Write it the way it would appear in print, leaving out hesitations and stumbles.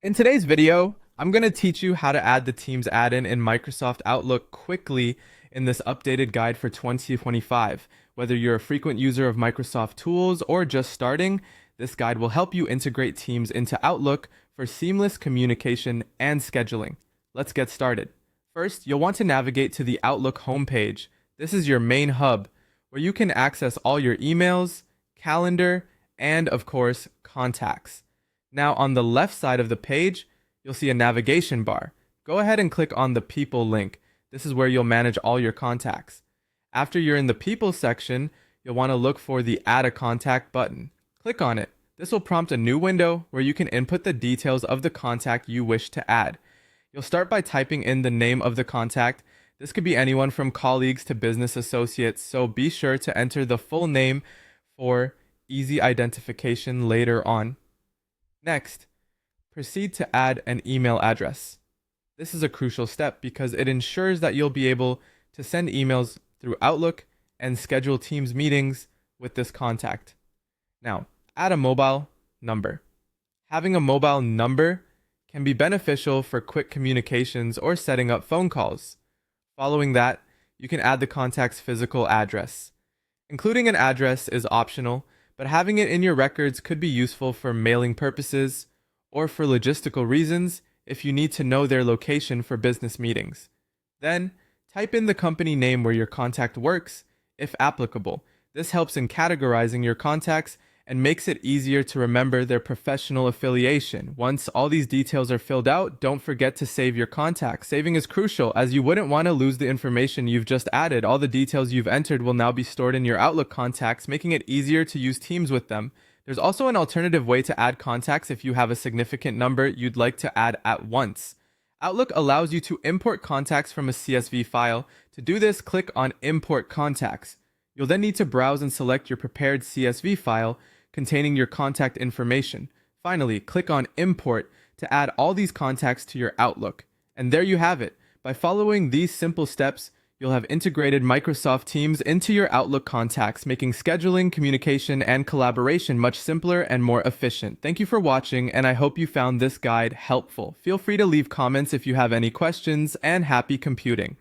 In today's video, I'm going to teach you how to add the Teams add-in in Microsoft Outlook quickly in this updated guide for 2025. Whether you're a frequent user of Microsoft tools or just starting, this guide will help you integrate Teams into Outlook for seamless communication and scheduling. Let's get started. First, you'll want to navigate to the Outlook homepage. This is your main hub, where you can access all your emails, calendar, and of course, contacts. Now, on the left side of the page, you'll see a navigation bar. Go ahead and click on the People link. This is where you'll manage all your contacts. After you're in the People section, you'll want to look for the Add a Contact button. Click on it. This will prompt a new window where you can input the details of the contact you wish to add. You'll start by typing in the name of the contact. This could be anyone from colleagues to business associates, so be sure to enter the full name for easy identification later on. Next, proceed to add an email address. This is a crucial step because it ensures that you'll be able to send emails through Outlook and schedule Teams meetings with this contact. Now, add a mobile number. Having a mobile number can be beneficial for quick communications or setting up phone calls. Following that, you can add the contact's physical address. Including an address is optional, but having it in your records could be useful for mailing purposes or for logistical reasons if you need to know their location for business meetings. Then, type in the company name where your contact works, if applicable. This helps in categorizing your contacts and makes it easier to remember their professional affiliation. Once all these details are filled out, don't forget to save your contacts. Saving is crucial as you wouldn't want to lose the information you've just added. All the details you've entered will now be stored in your Outlook contacts, making it easier to use Teams with them. There's also an alternative way to add contacts if you have a significant number you'd like to add at once. Outlook allows you to import contacts from a CSV file. To do this, click on Import Contacts. You'll then need to browse and select your prepared CSV file containing your contact information. Finally, click on Import to add all these contacts to your Outlook. And there you have it. By following these simple steps, you'll have integrated Microsoft Teams into your Outlook contacts, making scheduling, communication, and collaboration much simpler and more efficient. Thank you for watching, and I hope you found this guide helpful. Feel free to leave comments if you have any questions, and happy computing.